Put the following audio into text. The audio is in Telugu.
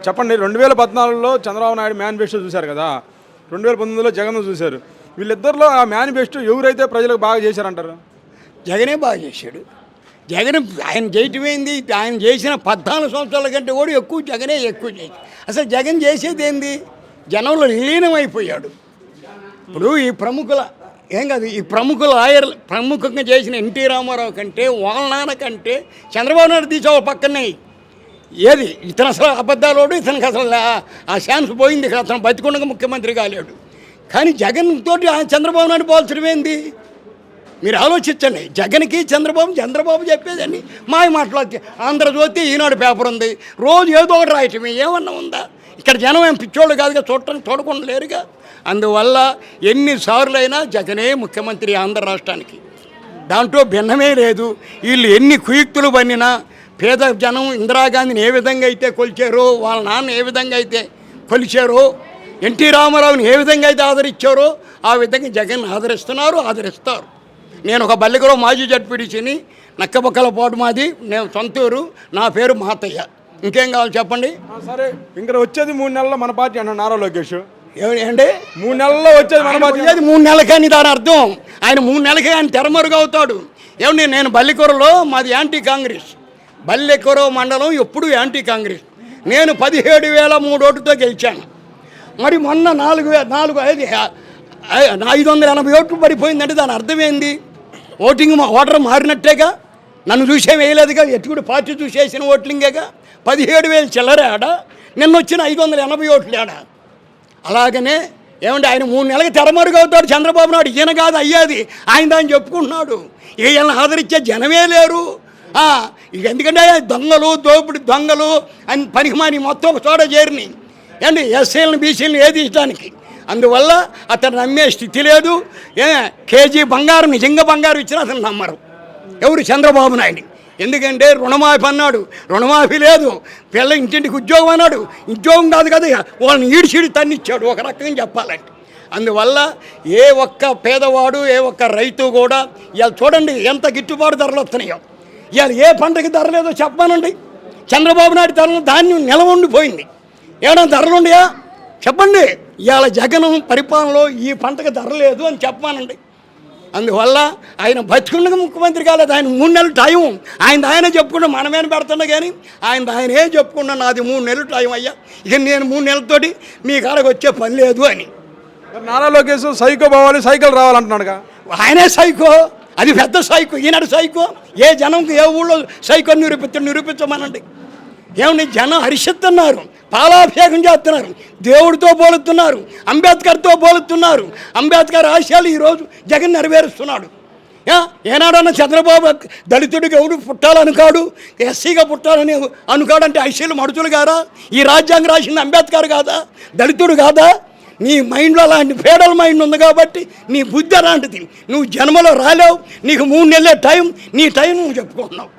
చెప్పండి 2014లో చంద్రబాబు నాయుడు మేనిఫెస్టో చూశారు కదా, 2019లో జగన్ చూశారు. వీళ్ళిద్దరిలో ఆ మేనిఫెస్టో ఎవరైతే ప్రజలకు బాగా చేశారంటారు? జగనే బాగా చేశాడు. జగన్ ఆయన చేయటమేంది, ఆయన చేసిన 14 సంవత్సరాల కంటే కూడా జగనే ఎక్కువ చేశాడు. అసలు జగన్ చేసేది ఏంది, జనంలో విలీనమైపోయాడు. ఇప్పుడు ఈ ప్రముఖుల ఏం కాదు, ఈ ప్రముఖంగా చేసిన ఎన్టీ రామారావు కంటే వాళ్ళ నాన్న కంటే చంద్రబాబు నాయుడు తీసే పక్కనే ఏది ఇతను అసలు అబద్ధాలోడు, ఇతనికి అసలు ఆ ఛాన్స్ పోయింది, అతను బతికుండగా ముఖ్యమంత్రి కాలేడు. కానీ జగన్ తోటి చంద్రబాబు నాయుడు పోల్చడం ఏంది? మీరు ఆలోచించండి. జగన్కి చంద్రబాబు చెప్పేదండి మాయ మాట్లాడితే ఆంధ్రజ్యోతి ఈనాడు పేపర్ ఉంది, రోజు ఏదో ఒకటి రాయటమే, ఏమన్నా ఉందా? ఇక్కడ జనం ఏం పిచ్చోళ్ళు కాదుగా, చూడకుండా లేరుగా. అందువల్ల ఎన్నిసార్లు అయినా జగనే ముఖ్యమంత్రి ఆంధ్ర రాష్ట్రానికి, దాంట్లో భిన్నమే లేదు. వీళ్ళు ఎన్ని కుయుక్తులు పన్నినా పేద జనం ఇందిరాగాంధీని ఏ విధంగా అయితే కొలిచారో, వాళ్ళ నాన్న ఏ విధంగా అయితే కొలిచారో, ఎన్టీ రామారావుని ఏ విధంగా అయితే ఆదరించారో ఆ విధంగా జగన్ ఆదరిస్తారు. నేను ఒక బల్లికలో మాజీ జడ్పీటీసీని, నక్కబొక్కల పోటు మాది, నేను సొంతూరు, నా పేరు మాతయ్య. ఇంకేం కావాలి చెప్పండి. సరే, ఇంకా వచ్చేది 3 నెలల్లో మన పార్టీ అన్న నారా లోకేష్ ఏంటి 3 నెలల్లో వచ్చేది మన పార్టీ. 3 నెలలకని దాని అర్థం, ఆయన 3 నెలలకే ఆయన తెరమరుగు అవుతాడు. ఏమండి, నేను బల్లికూరలో మాది యాంటీ కాంగ్రెస్, బల్లికూర మండలం ఎప్పుడు యాంటీ కాంగ్రెస్. నేను 17,003 ఓటుతో గెలిచాను. మరి మొన్న 580 ఓట్లు పడిపోయిందంటే దాని అర్థం ఏంది? ఓటర్ మారినట్టేగా, నన్ను చూసే వేయలేదుగా, ఎట్టుకుడు పార్టీ చూసేసిన ఓట్లింగేగా. 17,000 చిల్లరే ఆడ, నిన్న వచ్చిన 580 ఓట్లు ఆడ. అలాగనే ఏమంటే ఆయన 3 నెలలకు తెరమరుగు అవుతాడు చంద్రబాబు నాయుడు. ఈయన కాదు అయ్యేది, ఆయన దాన్ని చెప్పుకుంటున్నాడు. ఈయన ఆదరించే జనమే లేరు. ఇక ఎందుకంటే దొంగలు అని పనికిమాని మొత్తం ఒక చోట చేరిని ఏంటి ఎస్సీలను బీసీలను ఏది ఇష్టానికి. అందువల్ల అతను నమ్మే స్థితి లేదు. కేజీ బంగారం నిజంగా బంగారం ఇచ్చినా అతను నమ్మరు ఎవరు, చంద్రబాబు నాయుడు. ఎందుకంటే రుణమాఫీ అన్నాడు, రుణమాఫీ లేదు. పిల్ల ఇంటింటికి ఉద్యోగం అన్నాడు, ఉద్యోగం కాదు కదా, వాళ్ళని ఈడిచీడి తన్నిచ్చాడు ఒక రకంగా చెప్పాలంటే. అందువల్ల ఏ ఒక్క పేదవాడు, ఏ ఒక్క రైతు కూడా ఇవాళ చూడండి ఎంత గిట్టుబాటు ధరలు వస్తున్నాయో. ఇవాళ ఏ పంటకి ధర లేదో చెప్పానండి. చంద్రబాబు నాయుడు ధరలు ధాన్యం నిలవండిపోయింది, ఏమైనా ధరలు ఉన్నాయా చెప్పండి. ఇవాళ జగన్ పరిపాలనలో ఈ పంటకు ధర లేదు అని చెప్పానండి. అందువల్ల ఆయన బతికుండగా ముఖ్యమంత్రి కాలేదు. ఆయన 3 నెలల టైం ఆయనే చెప్పుకున్నా, మనమేనా పెడుతున్నా కానీ ఆయనే చెప్పుకున్నా, నాది 3 నెలల టైం అయ్యా, ఇక నేను 3 నెలలతోటి మీ కాడకు వచ్చే పని లేదు అని. నారా లోకేష్ సైకో పోవాలి, సైకిల్ రావాలంటున్నాడుగా. ఆయనే సైకో, అది పెద్ద సైకో. ఈనాడు సైకో ఏ జనంకి ఏ ఊళ్ళో సైకో నిరూపించమనండి. ఏమండి, జనం హర్షిస్తున్నారు, పాలాభిషేకం చేస్తున్నారు, దేవుడితో పోలుతున్నారు, అంబేద్కర్తో పోలుతున్నారు. అంబేద్కర్ ఆశయాలు ఈరోజు జగన్ నెరవేరుస్తున్నాడు. ఏనాడన్నా చంద్రబాబు దళితుడికి ఎవడు పుట్టాలనుకాడు, ఎస్సీగా పుట్టాలని అనుకాడంటే ఐసీలు మడుచులు కాదా? ఈ రాజ్యాంగం రాసింది అంబేద్కర్ కాదా? దళితుడు కాదా? నీ మైండ్లో అలాంటి ఫేడల్ మైండ్ ఉంది కాబట్టి నీ బుద్ధి అలాంటిది. నువ్వు జన్మలో రాలేవు, నీకు 3 నెలలే టైం, నీ టైం నువ్వు చెప్పుకుంటున్నావు.